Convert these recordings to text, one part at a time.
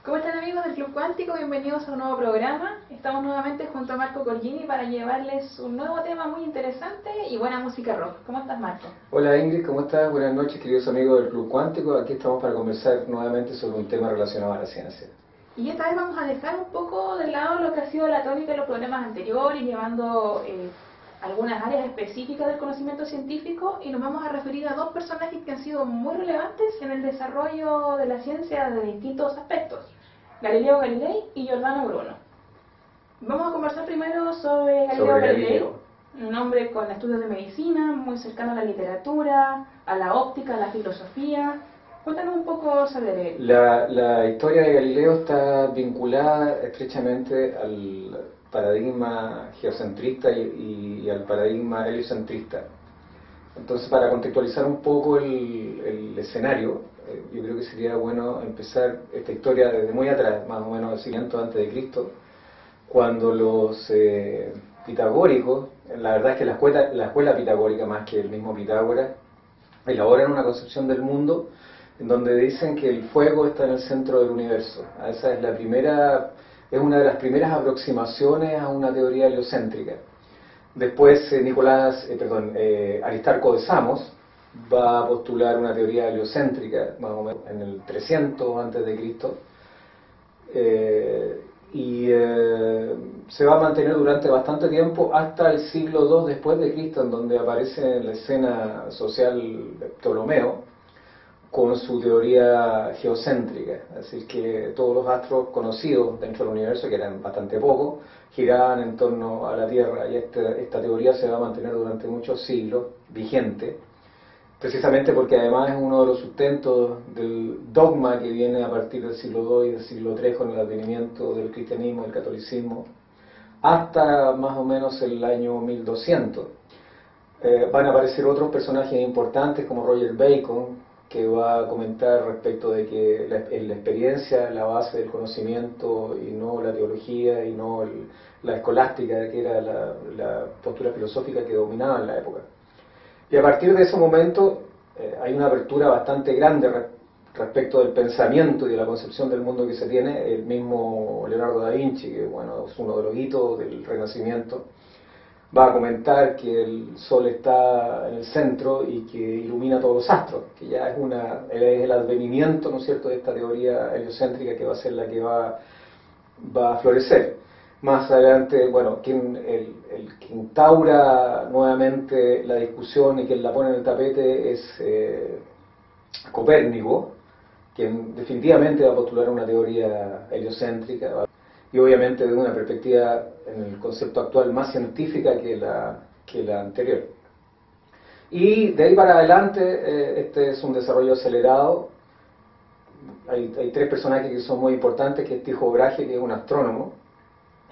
¿Cómo están amigos del Club Cuántico? Bienvenidos a un nuevo programa. Estamos nuevamente junto a Marco Colgini para llevarles un nuevo tema muy interesante y buena música rock. ¿Cómo estás, Marco? Hola Ingrid, ¿cómo estás? Buenas noches, queridos amigos del Club Cuántico. Aquí estamos para conversar nuevamente sobre un tema relacionado a la ciencia. Y esta vez vamos a dejar un poco de lado lo que ha sido la tónica de los programas anteriores, llevando algunas áreas específicas del conocimiento científico, y nos vamos a referir a dos personajes que han sido muy relevantes en el desarrollo de la ciencia de distintos aspectos: Galileo Galilei y Giordano Bruno. Vamos a conversar primero sobre Galileo Galilei, un hombre con estudios de medicina, muy cercano a la literatura, a la óptica, a la filosofía. Cuéntanos un poco sobre él. La historia de Galileo está vinculada estrechamente al paradigma geocentrista y al paradigma heliocentrista. Entonces, para contextualizar un poco el escenario, yo creo que sería bueno empezar esta historia desde muy atrás, más o menos del 500 a.C., cuando los pitagóricos, la verdad es que la escuela pitagórica, más que el mismo Pitágoras, elaboran una concepción del mundo en donde dicen que el fuego está en el centro del universo. Esa es una de las primeras aproximaciones a una teoría heliocéntrica. Después Aristarco de Samos va a postular una teoría heliocéntrica, más o menos en el 300 a.C., se va a mantener durante bastante tiempo hasta el siglo II después de Cristo, en donde aparece en la escena social Ptolomeo con su teoría geocéntrica, es decir, que todos los astros conocidos dentro del universo, que eran bastante pocos, giraban en torno a la Tierra, y esta teoría se va a mantener durante muchos siglos vigente, precisamente porque además es uno de los sustentos del dogma que viene a partir del siglo II y del siglo III con el advenimiento del cristianismo, del catolicismo, hasta más o menos el año 1200. Van a aparecer otros personajes importantes como Roger Bacon, que va a comentar respecto de que la experiencia es la base del conocimiento y no la teología y no la escolástica, que era la postura filosófica que dominaba en la época. Y a partir de ese momento hay una apertura bastante grande respecto del pensamiento y de la concepción del mundo que se tiene. El mismo Leonardo da Vinci, que bueno, es uno de los hitos del Renacimiento, va a comentar que el Sol está en el centro y que ilumina todos los astros, que ya es el advenimiento, ¿no es cierto?, de esta teoría heliocéntrica, que va a ser la que va a florecer. Más adelante, bueno, el que instaura nuevamente la discusión y quien la pone en el tapete es Copérnico, quien definitivamente va a postular una teoría heliocéntrica, y obviamente desde una perspectiva en el concepto actual más científica que la anterior. Y de ahí para adelante este es un desarrollo acelerado. Hay tres personajes que son muy importantes, que es Tycho Brahe, que es un astrónomo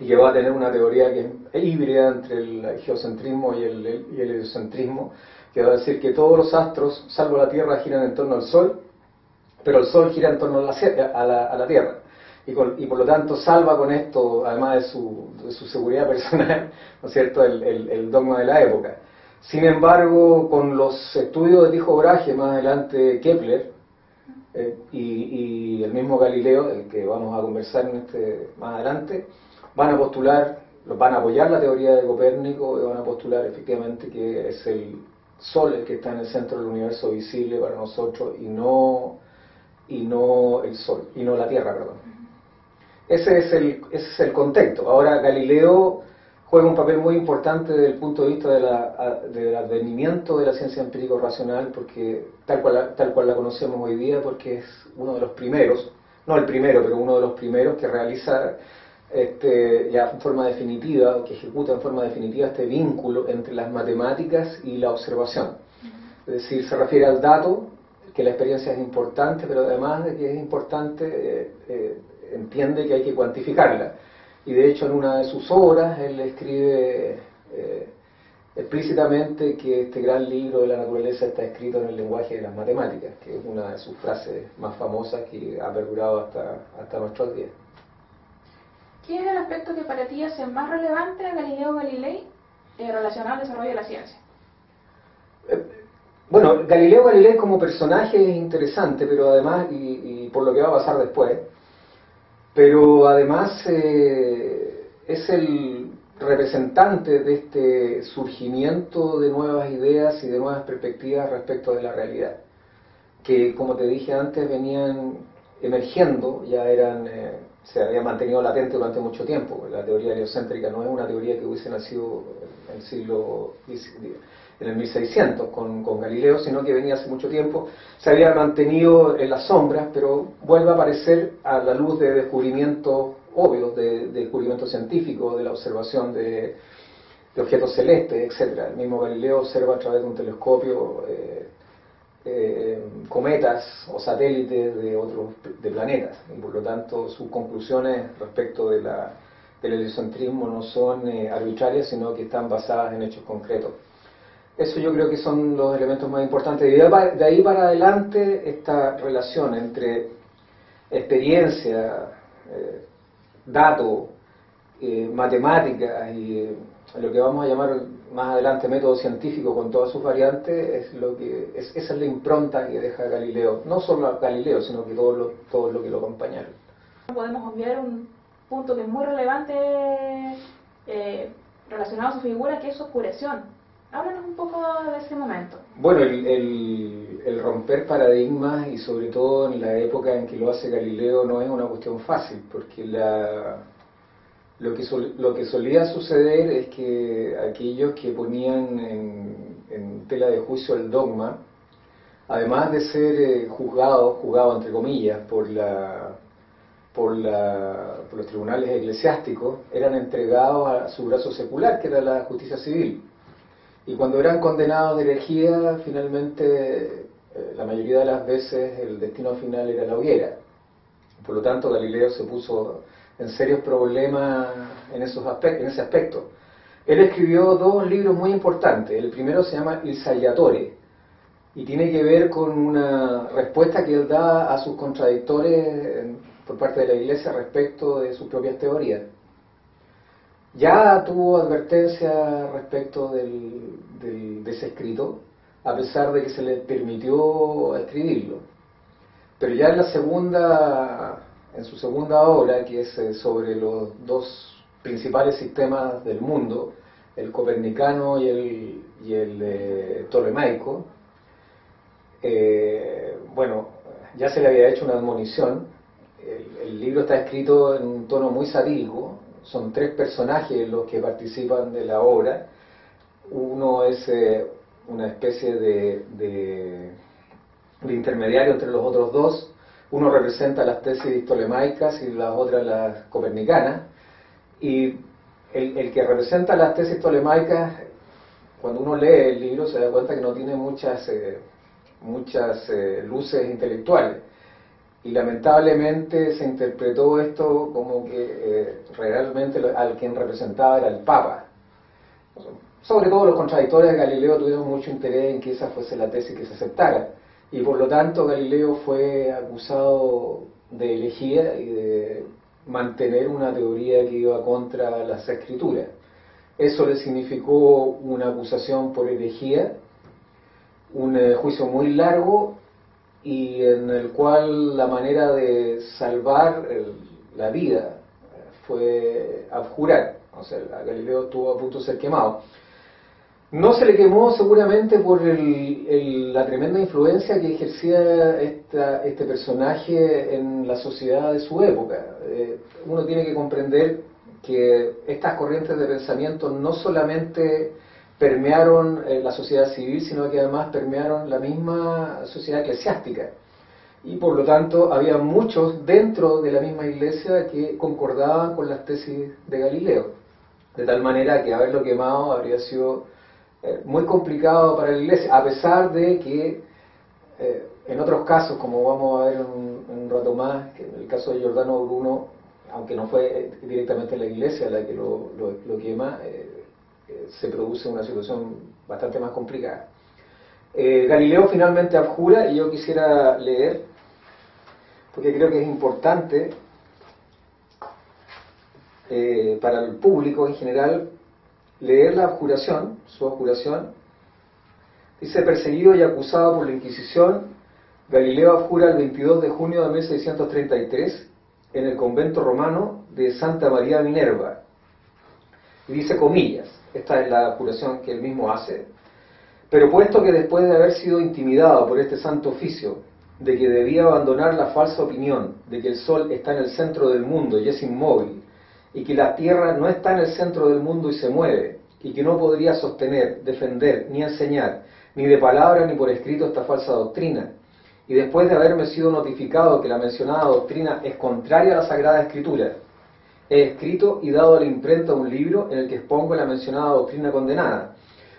y que va a tener una teoría que es híbrida entre el geocentrismo y el heliocentrismo, que va a decir que todos los astros, salvo la Tierra, giran en torno al Sol, pero el Sol gira en torno a la Tierra. Y por lo tanto salva con esto, además de su seguridad personal, ¿no es cierto?, el dogma de la época. Sin embargo, con los estudios de Tycho Brahe, más adelante Kepler y el mismo Galileo, del que vamos a conversar más adelante, van a apoyar la teoría de Copérnico y van a postular efectivamente que es el Sol el que está en el centro del universo visible para nosotros y no el Sol, y no la Tierra, perdón. Ese es el contexto. Ahora, Galileo juega un papel muy importante desde el punto de vista del advenimiento de la ciencia empírico-racional, porque tal cual la conocemos hoy día, porque es uno de los primeros, no el primero, pero uno de los primeros que realiza ya en forma definitiva, que ejecuta en forma definitiva este vínculo entre las matemáticas y la observación. Es decir, se refiere al dato, que la experiencia es importante, pero además de que es importante, entiende que hay que cuantificarla. Y de hecho en una de sus obras él escribe explícitamente que este gran libro de la naturaleza está escrito en el lenguaje de las matemáticas, que es una de sus frases más famosas que ha perdurado hasta nuestros días. ¿Qué es el aspecto que para ti hace más relevante a Galileo Galilei relacionado al desarrollo de la ciencia? Bueno, Galileo Galilei como personaje es interesante, pero además, y por lo que va a pasar después, pero además es el representante de este surgimiento de nuevas ideas y de nuevas perspectivas respecto de la realidad, que como te dije antes venían emergiendo, ya eran, se había mantenido latente durante mucho tiempo. La teoría heliocéntrica no es una teoría que hubiese nacido en el siglo en el 1600 con Galileo, sino que venía hace mucho tiempo, se había mantenido en las sombras, pero vuelve a aparecer a la luz de descubrimientos obvios, de descubrimientos científicos, de la observación de objetos celestes, etc. El mismo Galileo observa a través de un telescopio cometas o satélites de planetas, y por lo tanto sus conclusiones respecto del heliocentrismo no son arbitrarias, sino que están basadas en hechos concretos. Eso yo creo que son los elementos más importantes. Y de ahí para adelante esta relación entre experiencia, datos, matemáticas y lo que vamos a llamar más adelante método científico con todas sus variantes, esa es la impronta que deja Galileo, no solo a Galileo, sino que todo lo que lo acompañaron. Podemos obviar un punto que es muy relevante relacionado a su figura, que es su oscuración. Háblanos un poco de ese momento. Bueno, el romper paradigmas, y sobre todo en la época en que lo hace Galileo, no es una cuestión fácil, porque lo que solía suceder es que aquellos que ponían en tela de juicio el dogma, además de ser juzgados entre comillas por los tribunales eclesiásticos, eran entregados a su brazo secular, que era la justicia civil. Y cuando eran condenados de herejía, finalmente, la mayoría de las veces, el destino final era la hoguera. Por lo tanto, Galileo se puso en serios problemas en ese aspecto. Él escribió dos libros muy importantes. El primero se llama Il Saggiatore, y tiene que ver con una respuesta que él da a sus contradictores por parte de la Iglesia respecto de sus propias teorías. Ya tuvo advertencia respecto de ese escrito, a pesar de que se le permitió escribirlo. Pero ya en su segunda obra, que es sobre los dos principales sistemas del mundo, el copernicano y el ptolemaico, bueno, ya se le había hecho una admonición. El libro está escrito en un tono muy satírico. Son tres personajes los que participan de la obra. Uno es una especie de intermediario entre los otros dos. Uno representa las tesis ptolemaicas y las otras las copernicanas. Y el que representa las tesis ptolemaicas, cuando uno lee el libro se da cuenta que no tiene muchas luces intelectuales. Y lamentablemente se interpretó esto como que realmente al quien representaba era el Papa. Sobre todo los contradictores de Galileo tuvieron mucho interés en que esa fuese la tesis que se aceptara. Y por lo tanto Galileo fue acusado de herejía y de mantener una teoría que iba contra las escrituras. Eso le significó una acusación por herejía, un juicio muy largo, y en el cual la manera de salvar la vida fue abjurar. O sea, Galileo estuvo a punto de ser quemado. No se le quemó seguramente por la tremenda influencia que ejercía este personaje en la sociedad de su época. Uno tiene que comprender que estas corrientes de pensamiento no solamente permearon la sociedad civil, sino que además permearon la misma sociedad eclesiástica. Y por lo tanto había muchos dentro de la misma iglesia que concordaban con las tesis de Galileo. De tal manera que haberlo quemado habría sido muy complicado para la iglesia, a pesar de que en otros casos, como vamos a ver en un rato más, que en el caso de Giordano Bruno, aunque no fue directamente la iglesia la que lo quema, se produce una situación bastante más complicada. Galileo finalmente abjura, y yo quisiera leer, porque creo que es importante para el público en general, leer la abjuración, su abjuración. Dice: perseguido y acusado por la Inquisición, Galileo abjura el 22 de junio de 1633, en el convento romano de Santa María Minerva. Y dice comillas, esta es la curación que él mismo hace: pero puesto que después de haber sido intimidado por este santo oficio, de que debía abandonar la falsa opinión de que el sol está en el centro del mundo y es inmóvil, y que la tierra no está en el centro del mundo y se mueve, y que no podría sostener, defender, ni enseñar, ni de palabra ni por escrito esta falsa doctrina, y después de haberme sido notificado que la mencionada doctrina es contraria a la Sagrada Escritura, he escrito y dado a la imprenta un libro en el que expongo la mencionada doctrina condenada,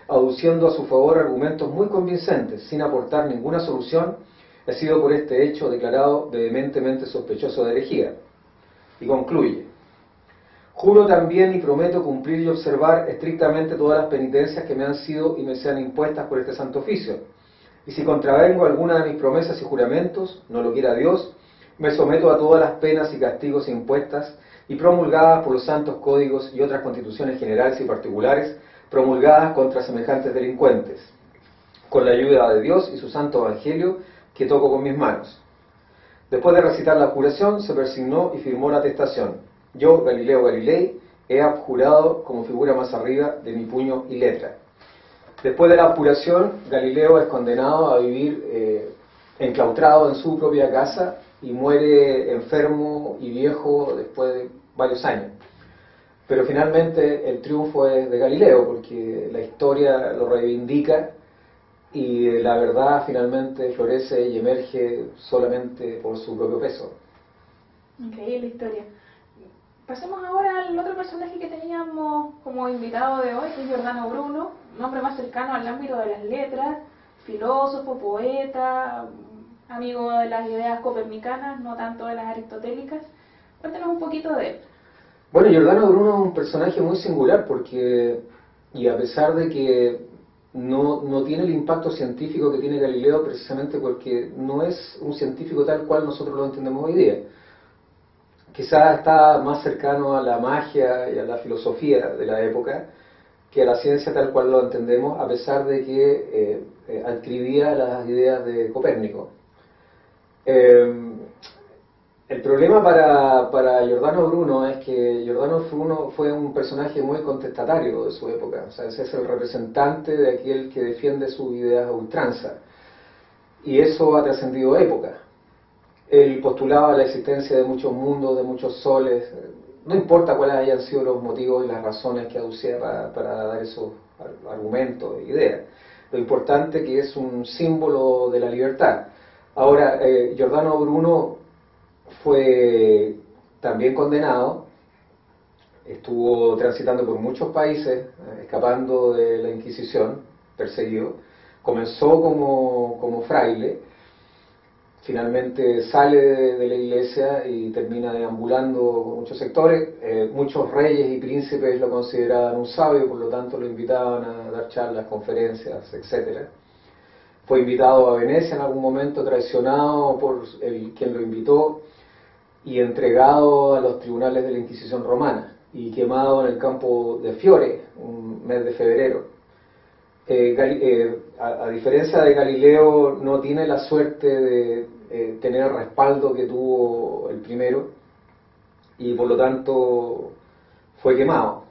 aduciendo a su favor argumentos muy convincentes, sin aportar ninguna solución. He sido por este hecho declarado vehementemente sospechoso de herejía. Y concluye: juro también y prometo cumplir y observar estrictamente todas las penitencias que me han sido y me sean impuestas por este santo oficio. Y si contravengo alguna de mis promesas y juramentos, no lo quiera Dios, me someto a todas las penas y castigos impuestas y promulgadas por los santos códigos y otras constituciones generales y particulares promulgadas contra semejantes delincuentes, con la ayuda de Dios y su santo evangelio que toco con mis manos. Después de recitar la juración, se persignó y firmó la atestación: yo, Galileo Galilei, he abjurado como figura más arriba de mi puño y letra. Después de la abjuración, Galileo es condenado a vivir enclaustrado en su propia casa y muere enfermo y viejo después de varios años. Pero finalmente el triunfo es de Galileo, porque la historia lo reivindica y la verdad finalmente florece y emerge solamente por su propio peso. Increíble historia. Pasemos ahora al otro personaje que teníamos como invitado de hoy, que es Giordano Bruno, un hombre más cercano al ámbito de las letras, filósofo, poeta, amigo de las ideas copernicanas, no tanto de las aristotélicas. Cuéntanos un poquito de él. Bueno, Giordano Bruno es un personaje muy singular porque, y a pesar de que no tiene el impacto científico que tiene Galileo, precisamente porque no es un científico tal cual nosotros lo entendemos hoy día. Quizás está más cercano a la magia y a la filosofía de la época que a la ciencia tal cual lo entendemos, a pesar de que adscribía las ideas de Copérnico. El problema para Giordano Bruno es que Giordano Bruno fue un personaje muy contestatario de su época, o sea, ese es el representante de aquel que defiende sus ideas a ultranza, y eso ha trascendido época. Él postulaba la existencia de muchos mundos, de muchos soles, no importa cuáles hayan sido los motivos y las razones que aducía para dar esos argumentos e ideas. Lo importante es que es un símbolo de la libertad. Ahora, Giordano Bruno fue también condenado, estuvo transitando por muchos países, escapando de la Inquisición, perseguido. Comenzó como fraile, finalmente sale de la iglesia y termina deambulando por muchos sectores. Muchos reyes y príncipes lo consideraban un sabio, por lo tanto lo invitaban a dar charlas, conferencias, etc. Fue invitado a Venecia en algún momento, traicionado por quien lo invitó y entregado a los tribunales de la Inquisición romana y quemado en el campo de Fiore, un mes de febrero. A diferencia de Galileo, no tiene la suerte de tener el respaldo que tuvo el primero y por lo tanto fue quemado.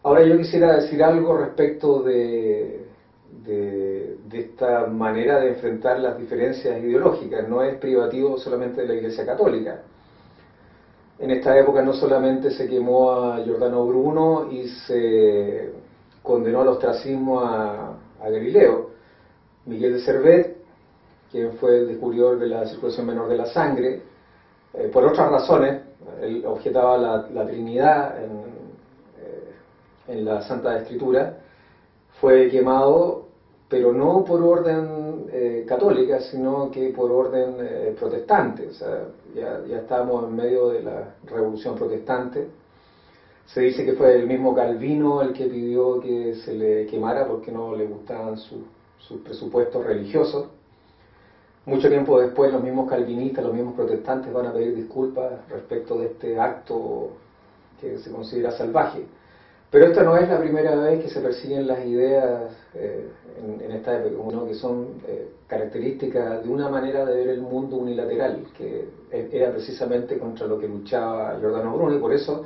Ahora yo quisiera decir algo respecto de esta manera de enfrentar las diferencias ideológicas. No es privativo solamente de la Iglesia Católica. En esta época no solamente se quemó a Giordano Bruno y se condenó al ostracismo a Galileo. Miguel de Servet, quien fue el descubridor de la circulación menor de la sangre, por otras razones, él objetaba la Trinidad en la Santa Escritura, fue quemado, pero no por orden católica, sino que por orden protestante. O sea, ya estábamos en medio de la Revolución Protestante. Se dice que fue el mismo Calvino el que pidió que se le quemara porque no le gustaban sus presupuestos religiosos. Mucho tiempo después los mismos calvinistas, los mismos protestantes van a pedir disculpas respecto de este acto que se considera salvaje. Pero esta no es la primera vez que se persiguen las ideas en esta época, ¿no? Que son características de una manera de ver el mundo unilateral, que era precisamente contra lo que luchaba Giordano Bruno, y por eso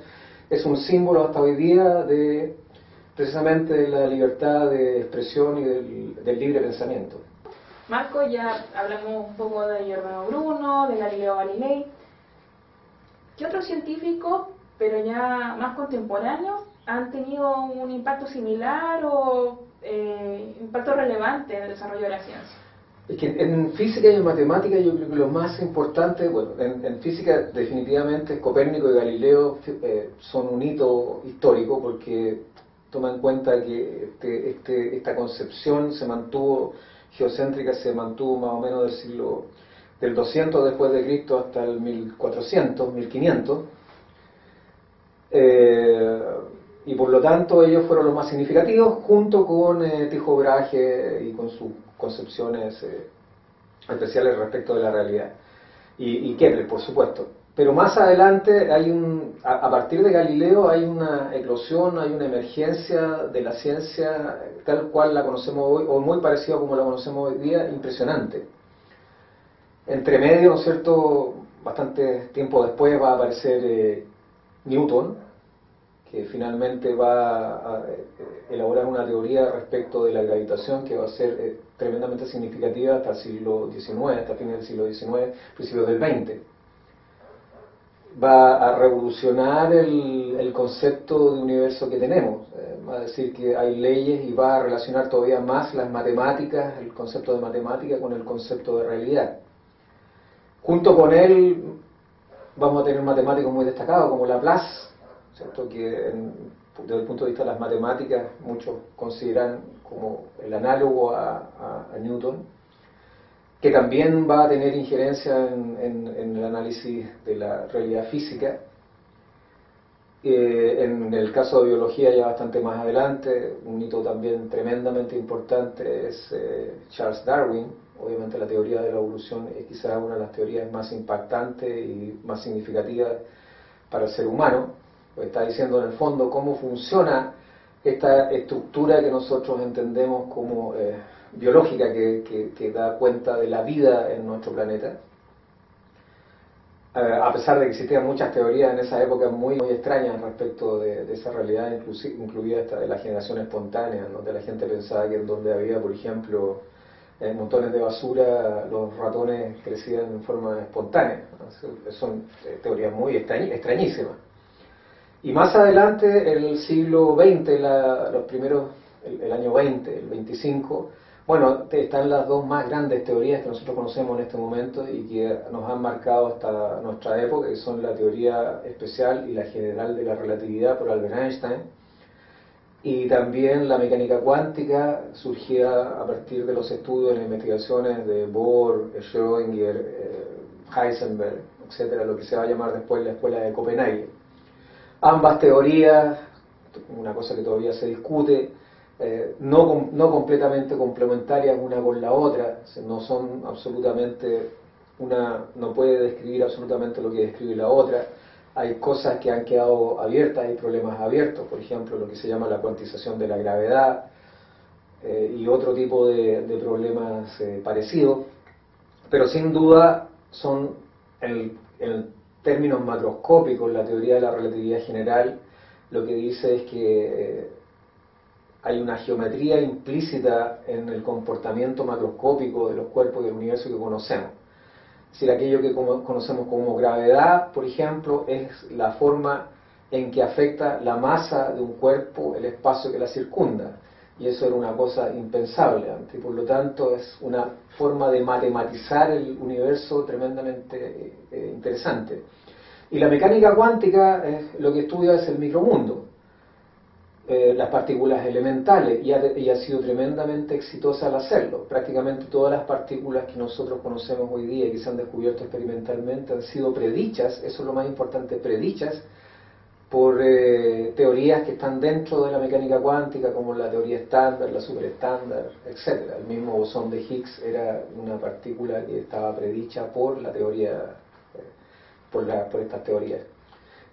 es un símbolo hasta hoy día de precisamente la libertad de expresión y del libre pensamiento. Marco, ya hablamos un poco de Giordano Bruno, de Galileo Galilei. ¿Qué otros científicos, pero ya más contemporáneos, han tenido un impacto similar o impacto relevante en el desarrollo de la ciencia? Es que en física y en matemática yo creo que lo más importante, bueno, en física definitivamente Copérnico y Galileo son un hito histórico porque toma en cuenta que esta concepción se mantuvo, geocéntrica, se mantuvo más o menos del 200 después de Cristo hasta el 1400, 1500. Y por lo tanto ellos fueron los más significativos, junto con Tycho Brahe y con sus concepciones especiales respecto de la realidad. Y Kepler, por supuesto. Pero más adelante a partir de Galileo hay una eclosión, hay una emergencia de la ciencia tal cual la conocemos hoy, o muy parecida a como la conocemos hoy día, impresionante. Entre medio, ¿no es cierto?, bastante tiempo después va a aparecer Newton, que finalmente va a elaborar una teoría respecto de la gravitación que va a ser tremendamente significativa hasta el siglo XIX, hasta fines del siglo XIX, principios del XX. Va a revolucionar el concepto de universo que tenemos, va a decir que hay leyes y va a relacionar todavía más las matemáticas, el concepto de matemática con el concepto de realidad. Junto con él vamos a tener matemáticos muy destacados como Laplace, ¿cierto? Que desde el punto de vista de las matemáticas muchos consideran como el análogo a Newton, que también va a tener injerencia en el análisis de la realidad física. En el caso de biología ya bastante más adelante, un hito también tremendamente importante es Charles Darwin. Obviamente la teoría de la evolución es quizás una de las teorías más impactantes y más significativas para el ser humano. Está diciendo en el fondo cómo funciona esta estructura que nosotros entendemos como biológica, que da cuenta de la vida en nuestro planeta. A pesar de que existían muchas teorías en esa época muy, muy extrañas respecto de esa realidad, incluida esta de la generación espontánea, donde la gente pensaba que en donde había, por ejemplo, montones de basura, los ratones crecían en forma espontánea. Son teorías muy extrañísimas. Y más adelante, en el siglo XX, el año 20, el 25, bueno, están las dos más grandes teorías que nosotros conocemos en este momento y que nos han marcado hasta nuestra época, que son la teoría especial y la general de la relatividad por Albert Einstein, y también la mecánica cuántica, surgida a partir de los estudios e investigaciones de Bohr, Schrödinger, Heisenberg, etcétera, lo que se va a llamar después la escuela de Copenhague. Ambas teorías, una cosa que todavía se discute, no completamente complementarias una con la otra, no son absolutamente, una no puede describir absolutamente lo que describe la otra. Hay cosas que han quedado abiertas, hay problemas abiertos, por ejemplo lo que se llama la cuantización de la gravedad y otro tipo de problemas parecidos, pero sin duda son en términos macroscópicos. La teoría de la relatividad general lo que dice es que hay una geometría implícita en el comportamiento macroscópico de los cuerpos del universo que conocemos. Es decir, aquello que conocemos como gravedad, por ejemplo, es la forma en que afecta la masa de un cuerpo, el espacio que la circunda. Y eso era una cosa impensable antes, y por lo tanto es una forma de matematizar el universo tremendamente interesante. Y la mecánica cuántica lo que estudia es el micromundo, las partículas elementales, y ha sido tremendamente exitosa al hacerlo. Prácticamente todas las partículas que nosotros conocemos hoy día y que se han descubierto experimentalmente han sido predichas, eso es lo más importante, predichas por teorías que están dentro de la mecánica cuántica, como la teoría estándar, la superestándar, etc. El mismo bosón de Higgs era una partícula que estaba predicha por la teoría, por estas teorías.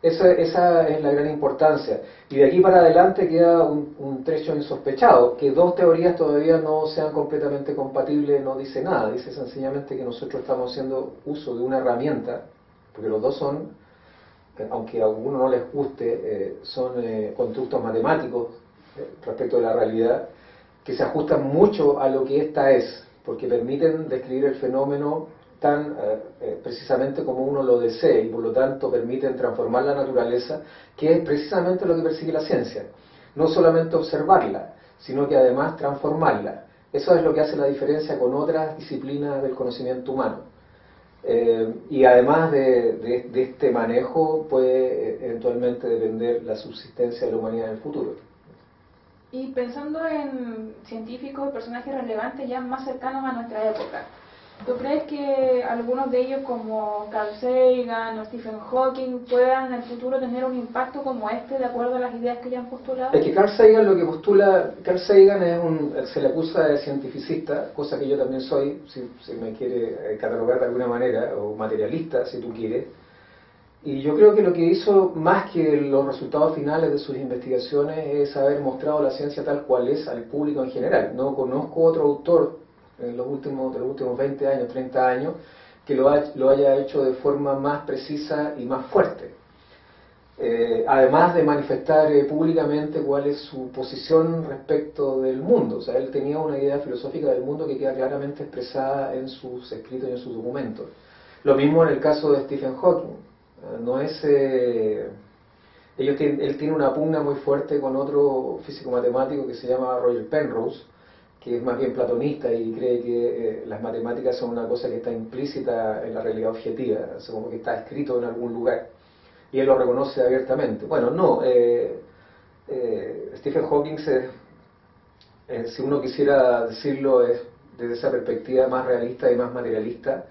Esa es la gran importancia. Y de aquí para adelante queda un trecho insospechado, que dos teorías todavía no sean completamente compatibles, no dice nada, dice sencillamente que nosotros estamos haciendo uso de una herramienta, porque los dos son, aunque a alguno no les guste, son constructos matemáticos respecto de la realidad, que se ajustan mucho a lo que ésta es, porque permiten describir el fenómeno tan precisamente como uno lo desee, y por lo tanto permiten transformar la naturaleza, que es precisamente lo que persigue la ciencia. No solamente observarla, sino que además transformarla. Eso es lo que hace la diferencia con otras disciplinas del conocimiento humano. Y además de este manejo puede eventualmente depender la subsistencia de la humanidad en el futuro. Y pensando en científicos y personajes relevantes ya más cercanos a nuestra época, ¿tú crees que algunos de ellos como Carl Sagan o Stephen Hawking puedan en el futuro tener un impacto como este de acuerdo a las ideas que ya han postulado? Es que Carl Sagan lo que postula, Carl Sagan se le acusa de cientificista, cosa que yo también soy, si me quiere catalogar de alguna manera, o materialista si tú quieres. Y yo creo que lo que hizo, más que los resultados finales de sus investigaciones, es haber mostrado la ciencia tal cual es al público en general. No conozco otro autor de los últimos 20 años, 30 años, que lo haya hecho de forma más precisa y más fuerte. Además de manifestar públicamente cuál es su posición respecto del mundo. O sea, él tenía una idea filosófica del mundo que queda claramente expresada en sus escritos y en sus documentos. Lo mismo en el caso de Stephen Hawking. No es, él tiene una pugna muy fuerte con otro físico matemático que se llama Roger Penrose, que es más bien platonista y cree que las matemáticas son una cosa que está implícita en la realidad objetiva, es como que está escrito en algún lugar, y él lo reconoce abiertamente. Bueno, no, Stephen Hawking, si uno quisiera decirlo, es desde esa perspectiva más realista y más materialista,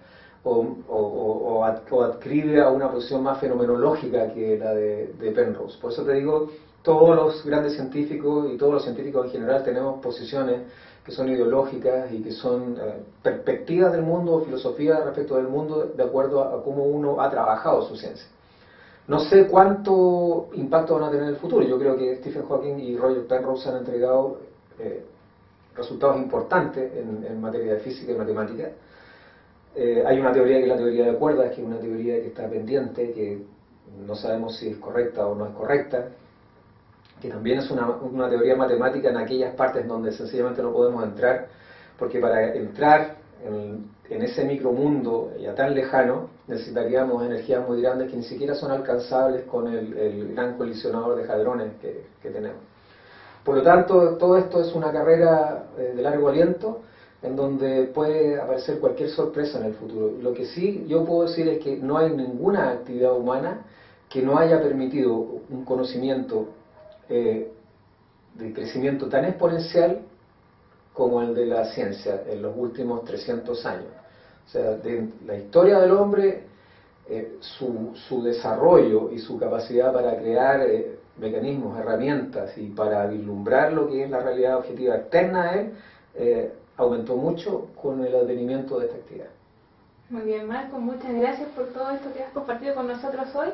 o adscribe a una posición más fenomenológica que la de Penrose. Por eso te digo, todos los grandes científicos y todos los científicos en general tenemos posiciones que son ideológicas y que son perspectivas del mundo o filosofía respecto del mundo de acuerdo a cómo uno ha trabajado su ciencia. No sé cuánto impacto van a tener en el futuro. Yo creo que Stephen Hawking y Roger Penrose han entregado resultados importantes en materia de física y matemática. Hay una teoría que es la teoría de cuerdas, que es una teoría que está pendiente, que no sabemos si es correcta o no es correcta, que también es una teoría matemática en aquellas partes donde sencillamente no podemos entrar, porque para entrar en ese micromundo ya tan lejano necesitaríamos energías muy grandes que ni siquiera son alcanzables con el gran colisionador de hadrones que tenemos. Por lo tanto, todo esto es una carrera de largo aliento, en donde puede aparecer cualquier sorpresa en el futuro. Lo que sí yo puedo decir es que no hay ninguna actividad humana que no haya permitido un conocimiento de crecimiento tan exponencial como el de la ciencia en los últimos 300 años. O sea, de la historia del hombre, su desarrollo y su capacidad para crear mecanismos, herramientas y para vislumbrar lo que es la realidad objetiva externa a él, aumentó mucho con el advenimiento de esta actividad. Muy bien, Marco, muchas gracias por todo esto que has compartido con nosotros hoy.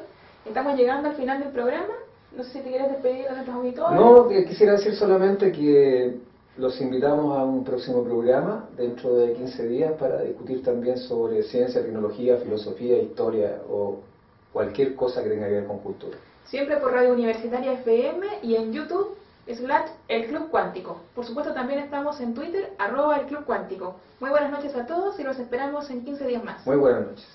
Estamos llegando al final del programa. No sé si te quieres despedir de nuestros auditores. No, quisiera decir solamente que los invitamos a un próximo programa dentro de 15 días para discutir también sobre ciencia, tecnología, filosofía, historia o cualquier cosa que tenga que ver con cultura. Siempre por Radio Universitaria FM y en YouTube /El Club Cuántico. Por supuesto también estamos en Twitter @El Club Cuántico. Muy buenas noches a todos y los esperamos en 15 días más. Muy buenas noches.